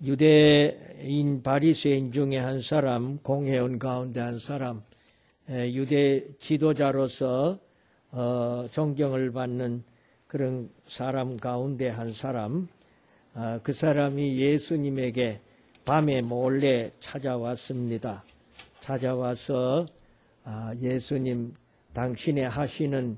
유대인 바리새인 중에 한 사람, 공회원 가운데 한 사람, 유대 지도자로서 존경을 받는 그런 사람 가운데 한 사람, 그 사람이 예수님에게 밤에 몰래 찾아왔습니다. 찾아와서 예수님 당신이 하시는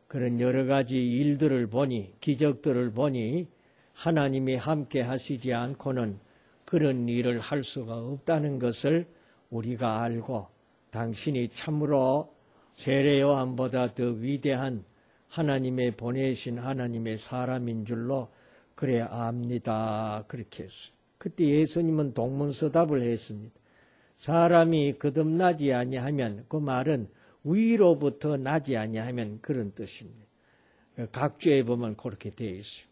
그런 여러 가지 일들을 보니, 기적들을 보니 하나님이 함께 하시지 않고는 그런 일을 할 수가 없다는 것을 우리가 알고, 당신이 참으로 세례 요한보다 더 위대한 하나님의 보내신 하나님의 사람인 줄로 그래 압니다. 그렇게 했어요. 그때 예수님은 동문서답을 했습니다. 사람이 거듭나지 아니하면, 그 말은 위로부터 나지 아니하면 그런 뜻입니다. 각주에 보면 그렇게 되어 있어요.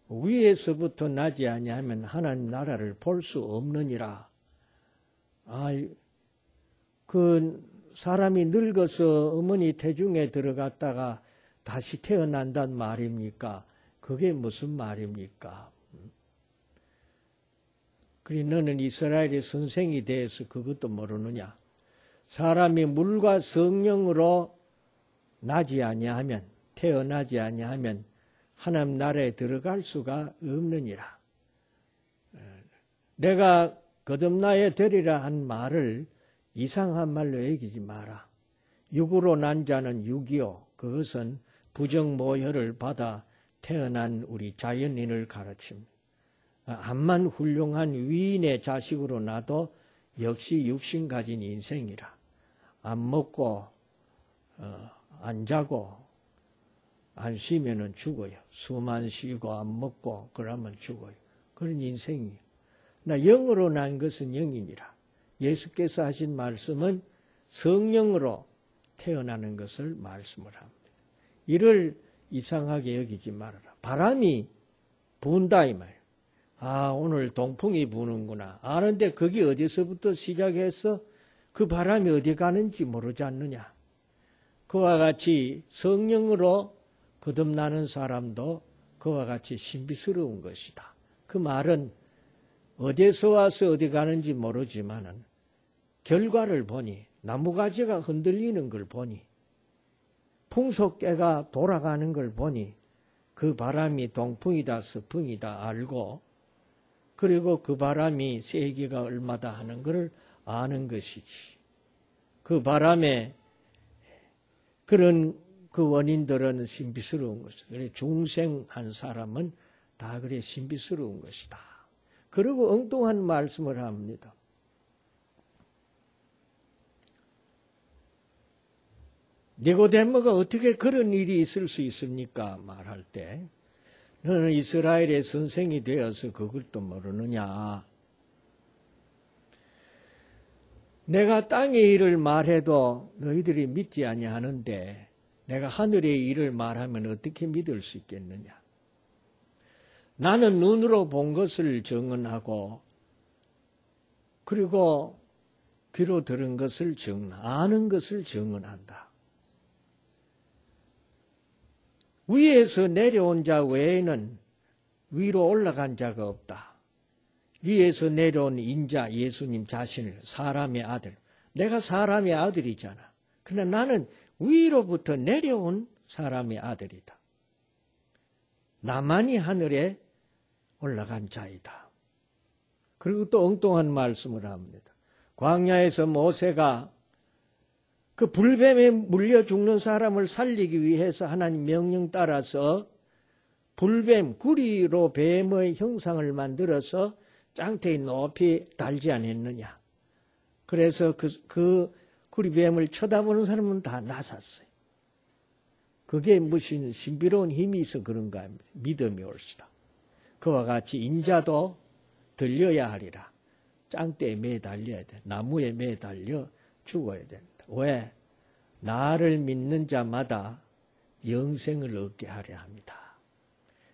위에서부터 나지 아니하면 하나님 나라를 볼 수 없느니라. 그 사람이 늙어서 어머니 태중에 들어갔다가 다시 태어난단 말입니까? 그게 무슨 말입니까? 그리 너는 이스라엘의 선생이 돼서 그것도 모르느냐? 사람이 물과 성령으로 나지 아니하면, 태어나지 아니하면 하나님 나라에 들어갈 수가 없느니라. 내가 거듭나야 되리라 한 말을 이상한 말로 여기지 마라. 육으로 난 자는 육이요, 그것은 부정모혈을 받아 태어난 우리 자연인을 가르칩니다. 암만 훌륭한 위인의 자식으로 나도 역시 육신 가진 인생이라. 안 먹고 안 자고 안 쉬면은 죽어요. 숨 안 쉬고 안 먹고 그러면 죽어요. 그런 인생이에요. 나 영으로 난 것은 영이니라. 예수께서 하신 말씀은 성령으로 태어나는 것을 말씀을 합니다. 이를 이상하게 여기지 말아라. 바람이 분다 이 말이에요. 오늘 동풍이 부는구나. 아는데 그게 어디서부터 시작해서 그 바람이 어디 가는지 모르지 않느냐. 그와 같이 성령으로 거듭나는 사람도 그와 같이 신비스러운 것이다. 그 말은 어디서 와서 어디 가는지 모르지만은 결과를 보니, 나무가지가 흔들리는 걸 보니, 풍속개가 돌아가는 걸 보니 그 바람이 동풍이다 서풍이다 알고, 그리고 그 바람이 세기가 얼마다 하는 것을 아는 것이지. 그 바람에 그런 그 원인들은 신비스러운 것이다. 그래 중생한 사람은 다 그래 신비스러운 것이다. 그리고 엉뚱한 말씀을 합니다. 니고데모가 어떻게 그런 일이 있을 수 있습니까? 말할 때 너는 이스라엘의 선생이 되어서 그것도 모르느냐. 내가 땅의 일을 말해도 너희들이 믿지 아니하는데 내가 하늘의 일을 말하면 어떻게 믿을 수 있겠느냐. 나는 눈으로 본 것을 증언하고 그리고 귀로 들은 것을 아는 것을 증언한다. 위에서 내려온 자 외에는 위로 올라간 자가 없다. 위에서 내려온 인자 예수님 자신을, 사람의 아들. 내가 사람의 아들이잖아. 그러나 나는 위로부터 내려온 사람의 아들이다. 나만이 하늘에 올라간 자이다. 그리고 또 엉뚱한 말씀을 합니다. 광야에서 모세가 그 불뱀에 물려 죽는 사람을 살리기 위해서 하나님 명령 따라서 불뱀, 구리로 뱀의 형상을 만들어서 짱태에 높이 달지 않았느냐. 그래서 그 구리뱀을 쳐다보는 사람은 다 나섰어요. 그게 무슨 신비로운 힘이 있어 그런가 합니다. 믿음이 옳시다. 그와 같이 인자도 들려야 하리라. 짱대에 매달려야 돼. 나무에 매달려 죽어야 된다. 왜? 나를 믿는 자마다 영생을 얻게 하려 합니다.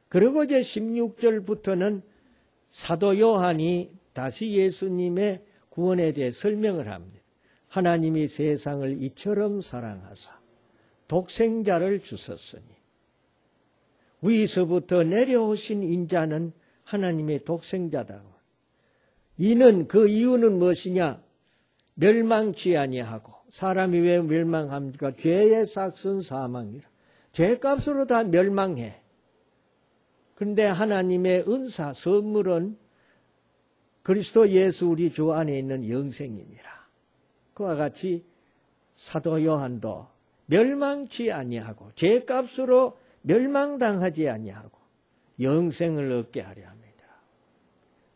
그리고 이제 16절부터는 사도 요한이 다시 예수님의 구원에 대해 설명을 합니다. 하나님이 세상을 이처럼 사랑하사 독생자를 주셨으니 위에서부터 내려오신 인자는 하나님의 독생자다. 그 이유는 무엇이냐? 멸망치 아니하고. 사람이 왜 멸망합니까? 죄의 삭은 사망이라. 죄값으로 다 멸망해. 그런데 하나님의 은사, 선물은 그리스도 예수 우리 주 안에 있는 영생이니라. 그와 같이 사도 요한도 멸망치 아니하고 죄값으로 멸망당하지 아니하고 영생을 얻게 하려 합니다.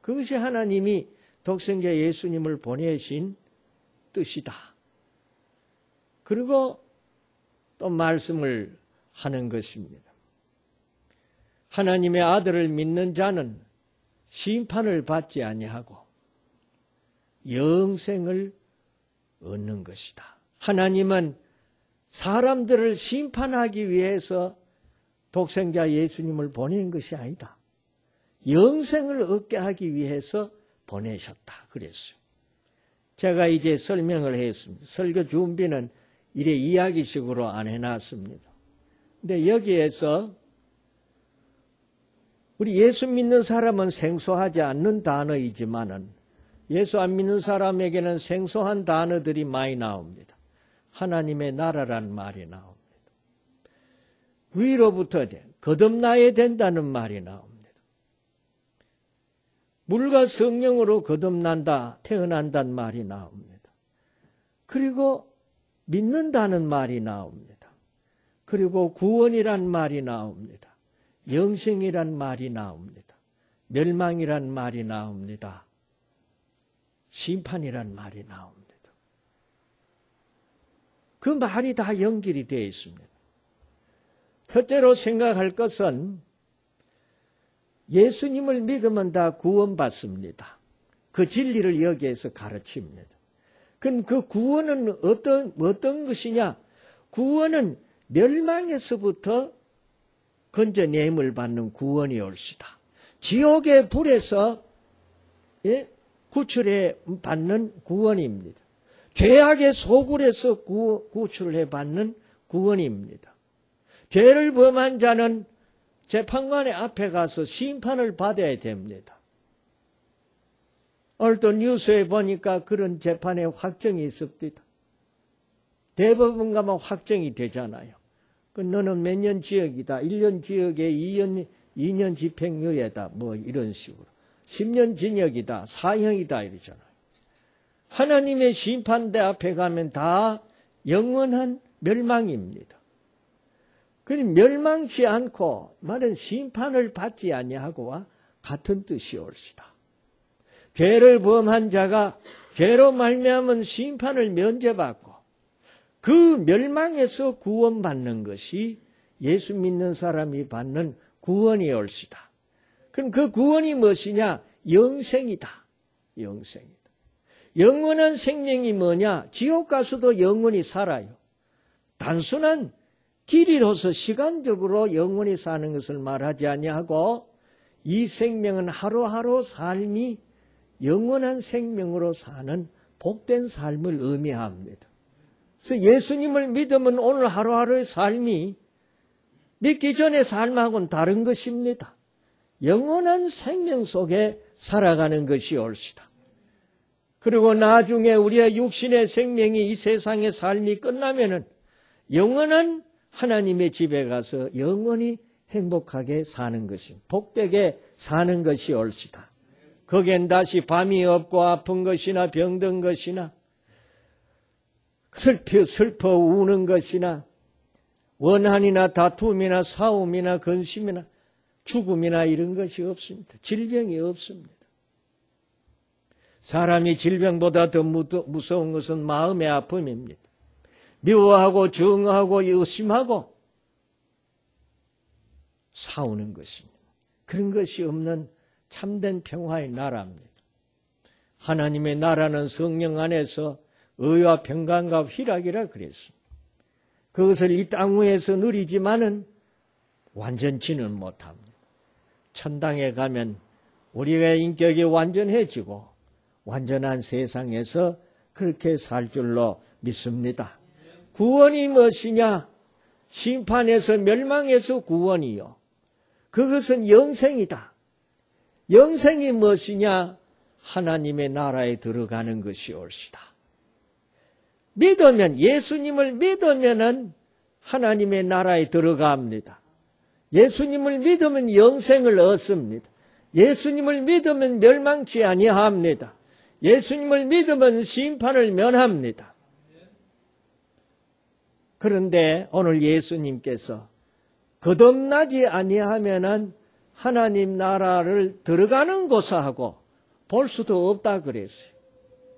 그것이 하나님이 독생자 예수님을 보내신 뜻이다. 그리고 또 말씀을 하는 것입니다. 하나님의 아들을 믿는 자는 심판을 받지 아니하고 영생을 얻는 것이다. 하나님은 사람들을 심판하기 위해서 독생자 예수님을 보낸 것이 아니다. 영생을 얻게 하기 위해서 보내셨다. 그랬어요. 제가 이제 설명을 했습니다. 설교 준비는 이래 이야기식으로 안 해놨습니다. 근데 여기에서 우리 예수 믿는 사람은 생소하지 않는 단어이지만은 예수 안 믿는 사람에게는 생소한 단어들이 많이 나옵니다. 하나님의 나라란 말이 나옵니다. 위로부터 거듭나야 된다는 말이 나옵니다. 물과 성령으로 거듭난다, 태어난다는 말이 나옵니다. 그리고 믿는다는 말이 나옵니다. 그리고 구원이란 말이 나옵니다. 영생이란 말이 나옵니다. 멸망이란 말이 나옵니다. 심판이란 말이 나옵니다. 그 말이 다 연결이 되어 있습니다. 첫째로 생각할 것은 예수님을 믿으면 다 구원받습니다. 그 진리를 여기에서 가르칩니다. 그럼 그 구원은 어떤 것이냐? 구원은 멸망에서부터 건져냄을 받는 구원이 올시다. 지옥의 불에서 구출해 받는 구원입니다. 죄악의 소굴에서 구출해 받는 구원입니다. 죄를 범한 자는 재판관의 앞에 가서 심판을 받아야 됩니다. 오늘 또 뉴스에 보니까 그런 재판의 확정이 있습니다. 대법원 가면 확정이 되잖아요. 너는 몇 년 지역이다. 1년 지역에 2년 집행유예다. 뭐 이런 식으로. 10년 징역이다. 사형이다. 이러잖아요. 하나님의 심판대 앞에 가면 다 영원한 멸망입니다. 그러니 멸망치 않고 말은 심판을 받지 아니하고와 같은 뜻이 올시다. 죄를 범한 자가 죄로 말미암은 심판을 면제받고 그 멸망에서 구원받는 것이 예수 믿는 사람이 받는 구원이 올시다. 그럼 그 구원이 무엇이냐? 영생이다. 영생이다. 영원한 생명이 뭐냐? 지옥 가서도 영원히 살아요. 단순한 길이로서 시간적으로 영원히 사는 것을 말하지 아니하고 이 생명은 하루하루 삶이 영원한 생명으로 사는 복된 삶을 의미합니다. 그래서 예수님을 믿으면 오늘 하루하루의 삶이 믿기 전의 삶하고는 다른 것입니다. 영원한 생명 속에 살아가는 것이 옳시다. 그리고 나중에 우리의 육신의 생명이 이 세상의 삶이 끝나면은 영원한 하나님의 집에 가서 영원히 행복하게 사는 것입니다. 복되게 사는 것이 옳시다. 거기엔 다시 밤이 없고 아픈 것이나 병든 것이나 슬퍼 우는 것이나 원한이나 다툼이나 싸움이나 근심이나 죽음이나 이런 것이 없습니다. 질병이 없습니다. 사람이 질병보다 더 무서운 것은 마음의 아픔입니다. 미워하고 정하고 의심하고 싸우는 것입니다. 그런 것이 없는 참된 평화의 나라입니다. 하나님의 나라는 성령 안에서 의와 평강과 희락이라 그랬습니다. 그것을 이 땅 위에서 누리지만은 완전치는 못합니다. 천당에 가면 우리의 인격이 완전해지고 완전한 세상에서 그렇게 살 줄로 믿습니다. 구원이 무엇이냐? 심판에서 멸망에서 구원이요. 그것은 영생이다. 영생이 무엇이냐? 하나님의 나라에 들어가는 것이 옳시다. 믿으면, 예수님을 믿으면은 하나님의 나라에 들어갑니다. 예수님을 믿으면 영생을 얻습니다. 예수님을 믿으면 멸망치 아니합니다. 예수님을 믿으면 심판을 면합니다. 그런데 오늘 예수님께서 거듭나지 아니하면은 하나님 나라를 들어가는 곳하고 볼 수도 없다 그랬어요.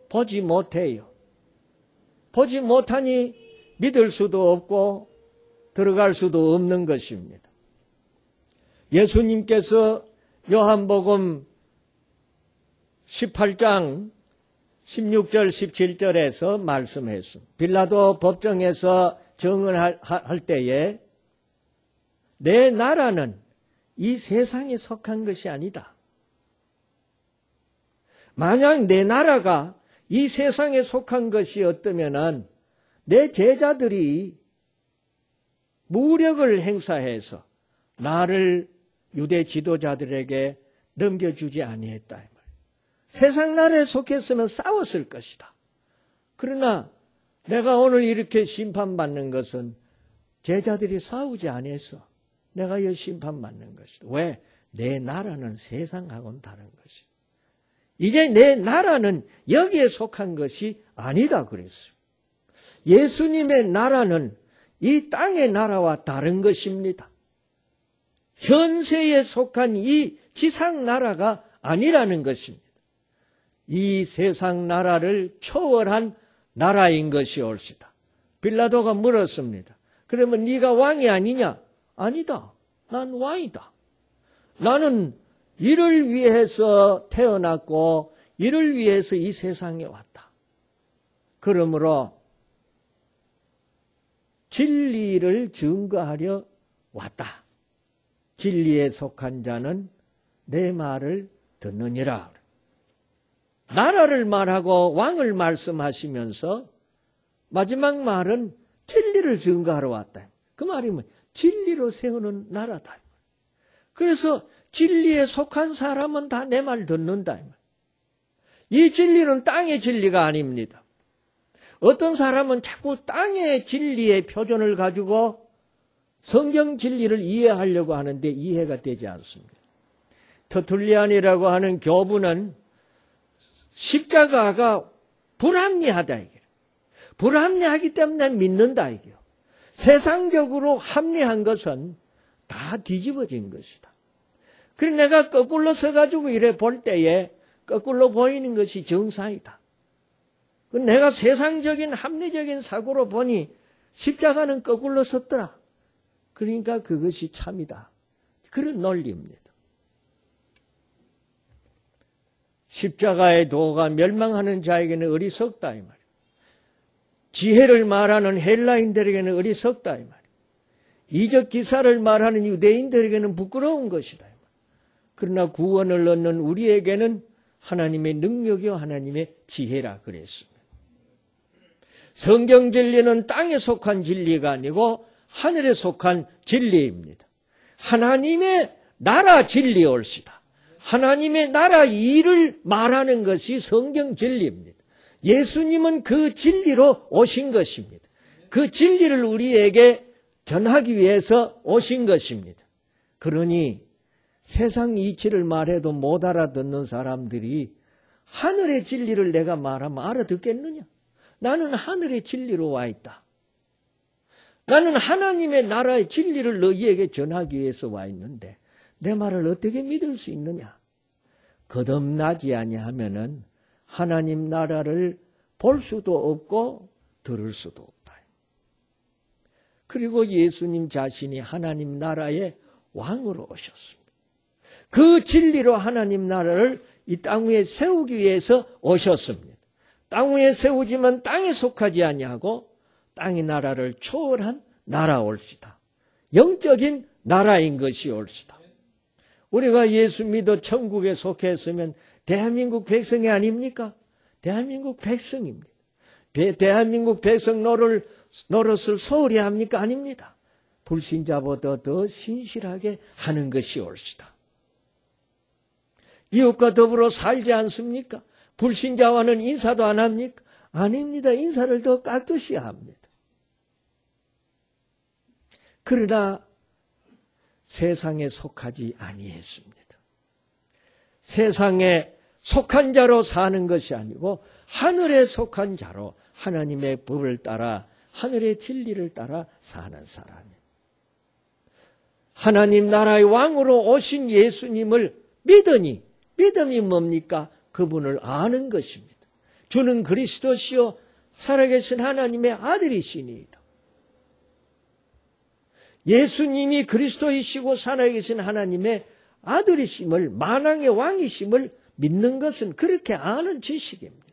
보지 못해요. 보지 못하니 믿을 수도 없고 들어갈 수도 없는 것입니다. 예수님께서 요한복음 18장 16절 17절에서 말씀했습니다. 빌라도 법정에서 정을 할 때에 내 나라는 이 세상에 속한 것이 아니다. 만약 내 나라가 이 세상에 속한 것이었다면은 내 제자들이 무력을 행사해서 나를 유대 지도자들에게 넘겨주지 아니했다. 세상 나라에 속했으면 싸웠을 것이다. 그러나 내가 오늘 이렇게 심판받는 것은 제자들이 싸우지 아니했어. 내가 이 심판받는 것이다. 왜? 내 나라는 세상하고는 다른 것이다. 이제 내 나라는 여기에 속한 것이 아니다 그랬어요. 예수님의 나라는 이 땅의 나라와 다른 것입니다. 현세에 속한 이 지상 나라가 아니라는 것입니다. 이 세상 나라를 초월한 나라인 것이 옳시다. 빌라도가 물었습니다. 그러면 네가 왕이 아니냐? 아니다. 난 왕이다. 나는 이를 위해서 태어났고 이를 위해서 이 세상에 왔다. 그러므로 진리를 증거하려 왔다. 진리에 속한 자는 내 말을 듣느니라. 나라를 말하고 왕을 말씀하시면서 마지막 말은 진리를 증거하러 왔다. 그 말이 뭐 진리로 세우는 나라다. 그래서 진리에 속한 사람은 다 내 말 듣는다. 이 진리는 땅의 진리가 아닙니다. 어떤 사람은 자꾸 땅의 진리의 표준을 가지고 성경 진리를 이해하려고 하는데 이해가 되지 않습니다. 터툴리안이라고 하는 교부는 십자가가 불합리하다 이게. 불합리하기 때문에 믿는다 이게요. 세상적으로 합리한 것은 다 뒤집어진 것이다. 그래서 내가 거꾸로 서가지고 이래 볼 때에 거꾸로 보이는 것이 정상이다. 내가 세상적인 합리적인 사고로 보니 십자가는 거꾸로 섰더라. 그러니까 그것이 참이다. 그런 논리입니다. 십자가의 도가 멸망하는 자에게는 어리석다 이 말이에요. 지혜를 말하는 헬라인들에게는 어리석다 이 말이에요. 이적 기사를 말하는 유대인들에게는 부끄러운 것이다. 그러나 구원을 얻는 우리에게는 하나님의 능력이요 하나님의 지혜라 그랬습니다. 성경 진리는 땅에 속한 진리가 아니고 하늘에 속한 진리입니다. 하나님의 나라 진리 옳시다. 하나님의 나라 일을 말하는 것이 성경 진리입니다. 예수님은 그 진리로 오신 것입니다. 그 진리를 우리에게 전하기 위해서 오신 것입니다. 그러니 세상 이치를 말해도 못 알아듣는 사람들이 하늘의 진리를 내가 말하면 알아듣겠느냐? 나는 하늘의 진리로 와 있다. 나는 하나님의 나라의 진리를 너희에게 전하기 위해서 와 있는데 내 말을 어떻게 믿을 수 있느냐? 거듭나지 아니하면은 하나님 나라를 볼 수도 없고 들을 수도 없다. 그리고 예수님 자신이 하나님 나라의 왕으로 오셨습니다. 그 진리로 하나님 나라를 이 땅 위에 세우기 위해서 오셨습니다. 땅 위에 세우지만 땅에 속하지 아니하고 땅의 나라를 초월한 나라 올시다. 영적인 나라인 것이 올시다. 우리가 예수 믿어 천국에 속했으면 대한민국 백성이 아닙니까? 대한민국 백성입니다. 대한민국 백성 노릇을 소홀히 합니까? 아닙니다. 불신자보다 더 신실하게 하는 것이 옳시다. 이웃과 더불어 살지 않습니까? 불신자와는 인사도 안 합니까? 아닙니다. 인사를 더 깍듯이 합니다. 그러나 세상에 속하지 아니했습니다. 세상에 속한 자로 사는 것이 아니고 하늘에 속한 자로 하나님의 법을 따라 하늘의 진리를 따라 사는 사람이에요. 하나님 나라의 왕으로 오신 예수님을 믿으니, 믿음이 뭡니까? 그분을 아는 것입니다. 주는 그리스도시요 살아계신 하나님의 아들이시니이다. 예수님이 그리스도이시고 살아계신 하나님의 아들이심을, 만왕의 왕이심을 믿는 것은 그렇게 아는 지식입니다.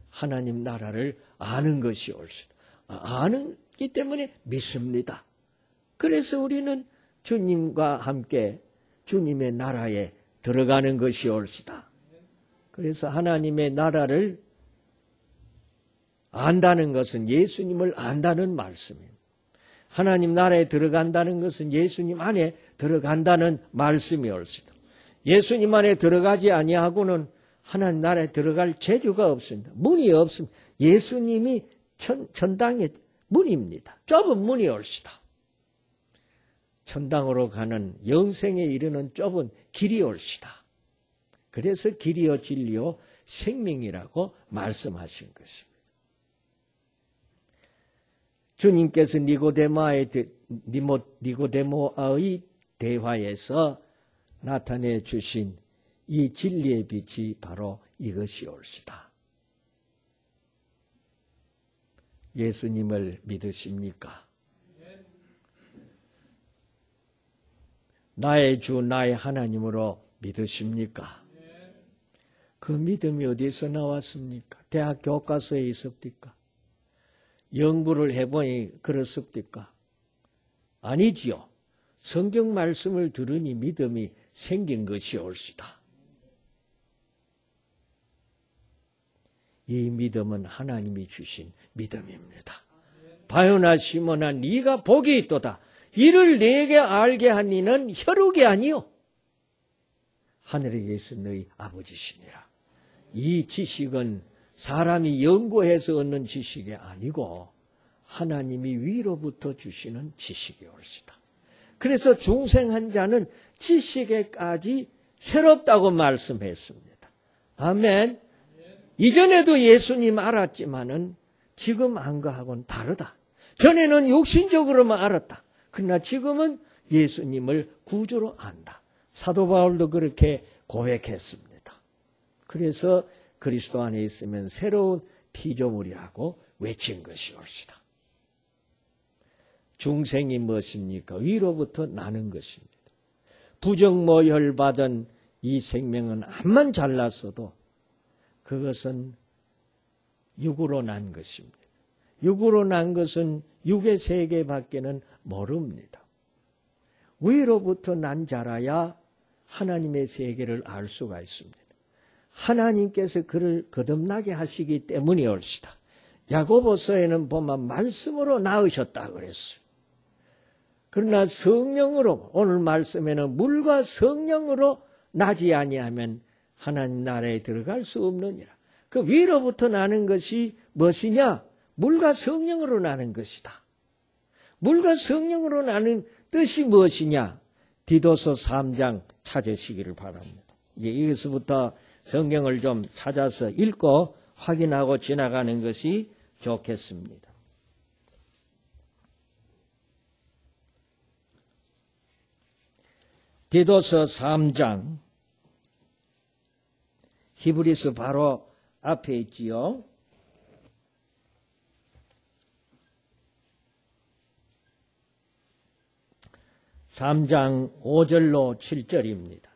하나님 나라를 아는 것이 옳습니다. 아는기 때문에 믿습니다. 그래서 우리는 주님과 함께 주님의 나라에 들어가는 것이 옳시다. 그래서 하나님의 나라를 안다는 것은 예수님을 안다는 말씀입니다. 하나님 나라에 들어간다는 것은 예수님 안에 들어간다는 말씀이 옳시다. 예수님 안에 들어가지 아니하고는 하나님 나라에 들어갈 재주가 없습니다. 문이 없습니다. 예수님이 천당의 문입니다. 좁은 문이 옳시다. 천당으로 가는 영생에 이르는 좁은 길이 옳시다. 그래서 길이요 진리요 생명이라고 말씀하신 것입니다. 주님께서 니고데모의 대화에서 나타내 주신 이 진리의 빛이 바로 이것이 옳시다. 예수님을 믿으십니까? 나의 주 나의 하나님으로 믿으십니까? 그 믿음이 어디서 나왔습니까? 대학 교과서에 있습니까? 연구를 해보니 그렇습니까? 아니지요. 성경 말씀을 들으니 믿음이 생긴 것이 옳시다. 이 믿음은 하나님이 주신 믿음입니다. 바요나 시몬아 네가 복이 있도다. 이를 내게 알게 한 이는 혈육이 아니요 하늘에 계신 너희 아버지시니라. 이 지식은 사람이 연구해서 얻는 지식이 아니고 하나님이 위로부터 주시는 지식이 옳시다. 그래서 중생한 자는 지식에까지 새롭다고 말씀했습니다. 아멘. 이전에도 예수님 알았지만은 지금 안 거하고는 다르다. 전에는 육신적으로만 알았다. 그러나 지금은 예수님을 구주로 안다. 사도 바울도 그렇게 고백했습니다. 그래서 그리스도 안에 있으면 새로운 피조물이라고 외친 것이 옳시다. 중생이 무엇입니까? 위로부터 나는 것입니다. 부정모혈받은 이 생명은 암만 잘났어도 그것은 육으로 난 것입니다. 육으로 난 것은 육의 세계밖에는 모릅니다. 위로부터 난 자라야 하나님의 세계를 알 수가 있습니다. 하나님께서 그를 거듭나게 하시기 때문이 옳시다. 야고보서에는 보면 말씀으로 낳으셨다 그랬어요. 그러나 성령으로, 오늘 말씀에는 물과 성령으로 나지 아니하면 하나님 나라에 들어갈 수 없느니라. 그 위로부터 나는 것이 무엇이냐? 물과 성령으로 나는 것이다. 물과 성령으로 나는 뜻이 무엇이냐? 디도서 3장 찾으시기를 바랍니다. 이제 여기서부터 성경을 좀 찾아서 읽고 확인하고 지나가는 것이 좋겠습니다. 디도서 3장, 히브리서 바로 앞에 있지요. (3장) 5절로 7절입니다.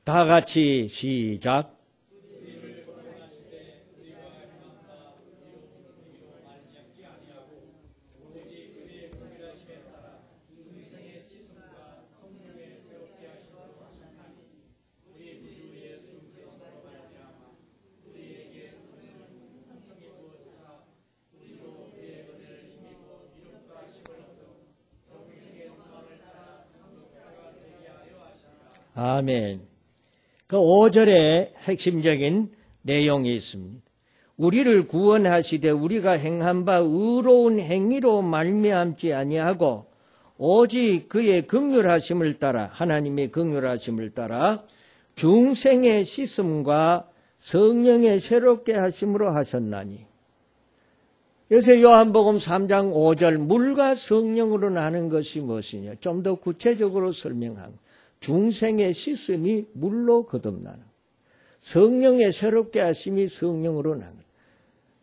다 같이 시작. 아멘. 그 5절에 핵심적인 내용이 있습니다. 우리를 구원하시되 우리가 행한 바 의로운 행위로 말미암지 아니하고 오직 그의 긍휼하심을 따라, 하나님의 긍휼하심을 따라 중생의 씻음과 성령의 새롭게 하심으로 하셨나니. 요새 요한복음 3장 5절 물과 성령으로 나는 것이 무엇이냐. 좀 더 구체적으로 설명한 중생의 씻음이 물로 거듭나는, 성령의 새롭게 하심이 성령으로 나는,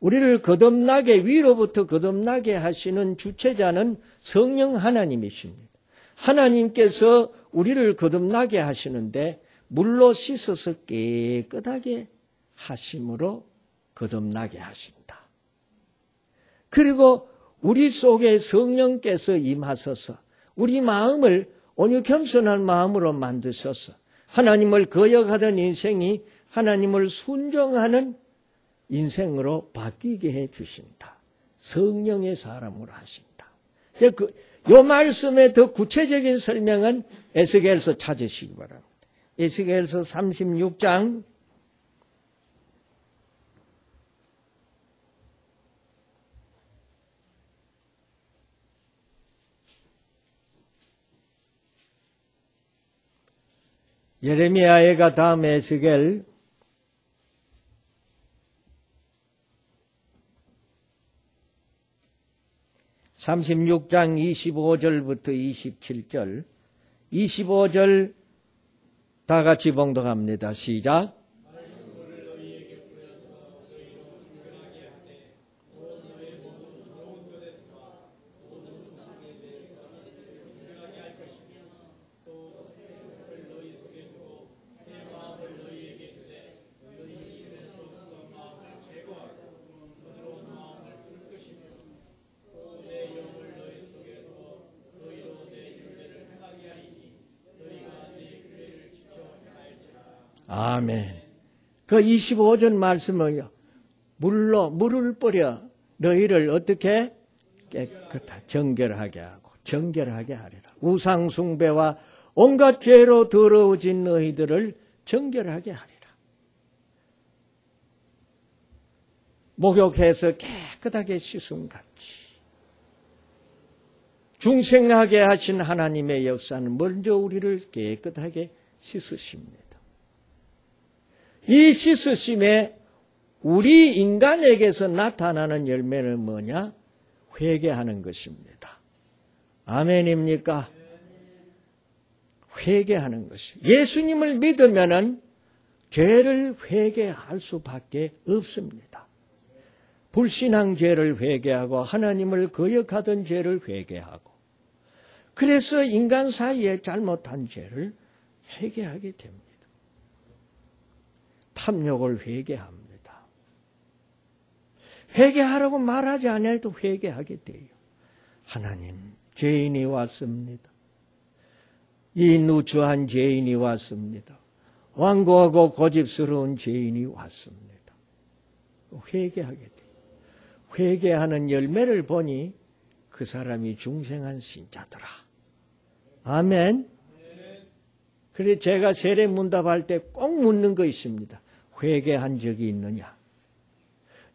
우리를 거듭나게, 위로부터 거듭나게 하시는 주체자는 성령 하나님이십니다. 하나님께서 우리를 거듭나게 하시는데 물로 씻어서 깨끗하게 하심으로 거듭나게 하신다. 그리고 우리 속에 성령께서 임하셔서 우리 마음을 온유 겸손한 마음으로 만드셔서 하나님을 거역하던 인생이 하나님을 순종하는 인생으로 바뀌게 해 주신다. 성령의 사람으로 하신다. 이 말씀의 더 구체적인 설명은 에스겔서 찾으시기 바랍니다. 에스겔서 36장 '예레미야가 다음 에스겔 36장 25절부터 27절, 25절 다 같이 봉독합니다. 시작. 아멘. 그 25절 말씀은요, 물을 뿌려 너희를 어떻게 깨끗하게 정결하게 하고 정결하게 하리라. 우상 숭배와 온갖 죄로 더러워진 너희들을 정결하게 하리라. 목욕해서 깨끗하게 씻음같이 중생하게 하신 하나님의 역사는 먼저 우리를 깨끗하게 씻으십니다. 이 씻으심에 우리 인간에게서 나타나는 열매는 뭐냐? 회개하는 것입니다. 아멘입니까? 회개하는 것이. 예수님을 믿으면은 죄를 회개할 수밖에 없습니다. 불신앙 죄를 회개하고 하나님을 거역하던 죄를 회개하고, 그래서 인간 사이에 잘못한 죄를 회개하게 됩니다. 탐욕을 회개합니다. 회개하라고 말하지 않아도 회개하게 돼요. 하나님, 죄인이 왔습니다. 이 누추한 죄인이 왔습니다. 완고하고 고집스러운 죄인이 왔습니다. 회개하게 돼요. 회개하는 열매를 보니 그 사람이 중생한 신자더라. 아멘. 그래서 제가 세례 문답할 때 꼭 묻는 거 있습니다. 회개한 적이 있느냐?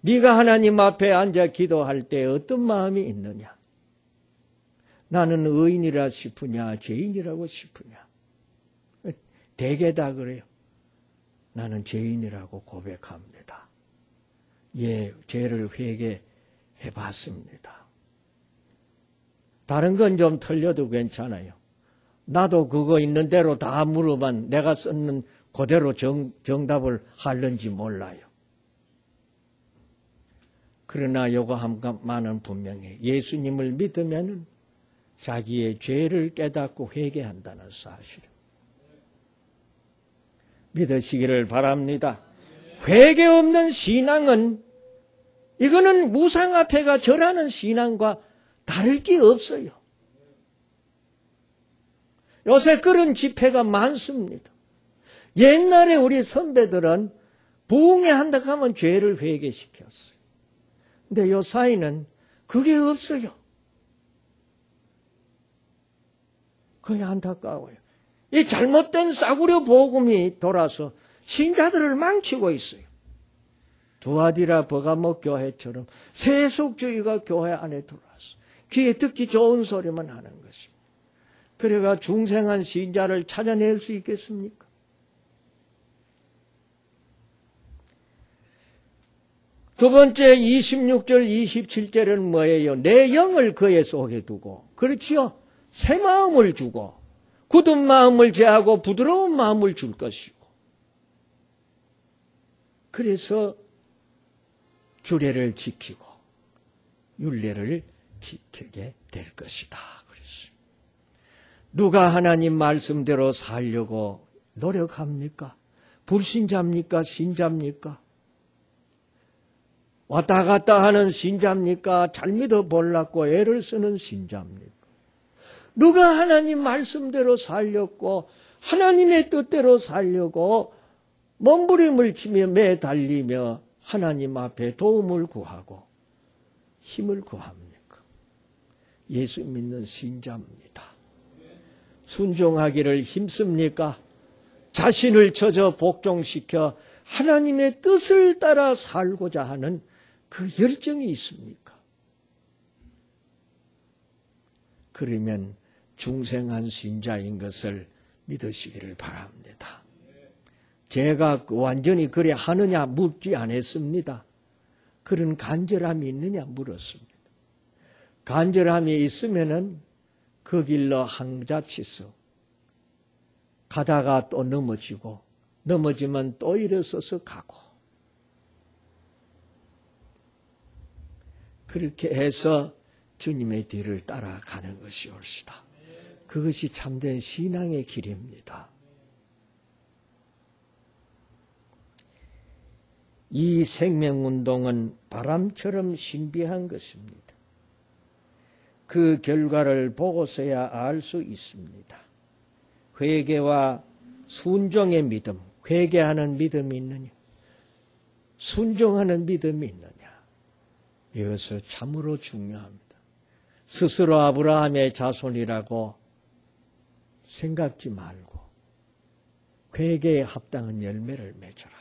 네가 하나님 앞에 앉아 기도할 때 어떤 마음이 있느냐? 나는 의인이라 싶으냐, 죄인이라고 싶으냐? 대개 다 그래요. 나는 죄인이라고 고백합니다. 예, 죄를 회개해 봤습니다. 다른 건 좀 틀려도 괜찮아요. 나도 그거 있는 대로 다 물어만 내가 썼는 그대로 정답을 하는지 몰라요. 그러나 요거 한만은 분명해. 예수님을 믿으면 자기의 죄를 깨닫고 회개한다는 사실. 믿으시기를 바랍니다. 회개 없는 신앙은, 이거는 무상 앞에가 절하는 신앙과 다를 게 없어요. 요새 그런 집회가 많습니다. 옛날에 우리 선배들은 부흥회 한다 하면 죄를 회개시켰어요. 근데 요 사이는 그게 없어요. 그게 안타까워요. 이 잘못된 싸구려 복음이 돌아서 신자들을 망치고 있어요. 두아디라 버가모 교회처럼 세속주의가 교회 안에 들어와서 귀에 듣기 좋은 소리만 하는 것입니다. 그래가 중생한 신자를 찾아낼 수 있겠습니까? 두 번째 26절 27절은 뭐예요? 내 영을 그의 속에 두고, 그렇지요? 새 마음을 주고 굳은 마음을 제하고 부드러운 마음을 줄 것이고, 그래서 규례를 지키고 율례를 지키게 될 것이다. 그랬어요. 누가 하나님 말씀대로 살려고 노력합니까? 불신자입니까? 신자입니까? 왔다 갔다 하는 신자입니까? 잘 믿어 보려고 애를 쓰는 신자입니까? 누가 하나님 말씀대로 살렸고 하나님의 뜻대로 살려고 몸부림을 치며 매달리며 하나님 앞에 도움을 구하고 힘을 구합니까? 예수 믿는 신자입니다. 순종하기를 힘씁니까? 자신을 젖어 복종시켜 하나님의 뜻을 따라 살고자 하는 그 열정이 있습니까? 그러면 중생한 신자인 것을 믿으시기를 바랍니다. 제가 완전히 그래 하느냐 묻지 않았습니다. 그런 간절함이 있느냐 물었습니다. 간절함이 있으면은 그 길로 항잡시서 가다가 또 넘어지고 넘어지면 또 일어서서 가고, 그렇게 해서 주님의 뒤를 따라가는 것이 옳시다. 그것이 참된 신앙의 길입니다. 이 생명운동은 바람처럼 신비한 것입니다. 그 결과를 보고서야 알 수 있습니다. 회개와 순종의 믿음, 회개하는 믿음이 있느냐, 순종하는 믿음이 있느냐, 이것은 참으로 중요합니다. 스스로 아브라함의 자손이라고 생각지 말고 회개에 합당한 열매를 맺어라.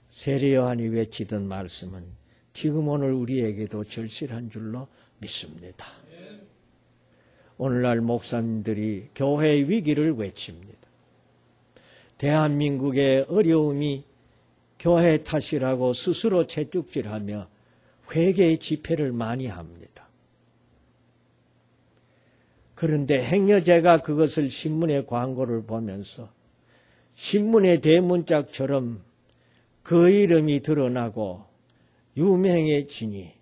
세례 요한이 외치던 말씀은 지금 오늘 우리에게도 절실한 줄로 믿습니다. 오늘날 목사님들이 교회의 위기를 외칩니다. 대한민국의 어려움이 교회 탓이라고 스스로 채찍질하며 회개의 집회를 많이 합니다. 그런데 행여제가 그것을 신문의 광고를 보면서 신문의 대문짝처럼 그 이름이 드러나고 유명해지니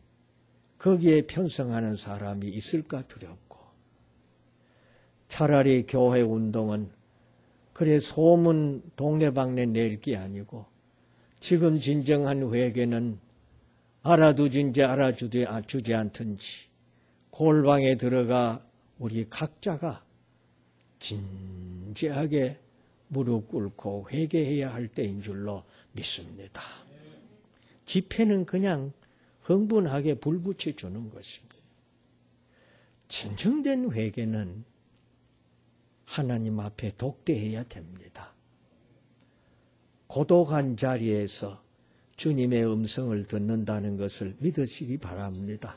거기에 편성하는 사람이 있을까 두렵고, 차라리 교회 운동은 그래 소문 동네방네 낼 게 아니고 지금 진정한 회개는 알아두든지 알아주지 않든지 골방에 들어가 우리 각자가 진지하게 무릎 꿇고 회개해야 할 때인 줄로 믿습니다. 집회는 그냥 흥분하게 불붙여 주는 것입니다. 진정된 회개는 하나님 앞에 독대해야 됩니다. 고독한 자리에서 주님의 음성을 듣는다는 것을 믿으시기 바랍니다.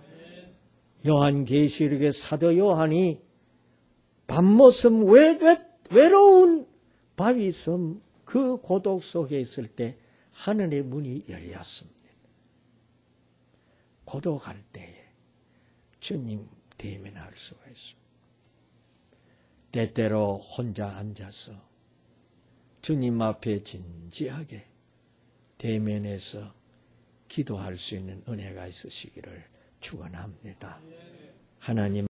요한계시록의 사도 요한이 밤모섬 외로운 바위섬 그 고독 속에 있을 때 하늘의 문이 열렸습니다. 고독할 때에 주님 대면할 수가 있습니다. 때때로 혼자 앉아서 주님 앞에 진지하게 대면해서 기도할 수 있는 은혜가 있으시기를 축원합니다. 하나님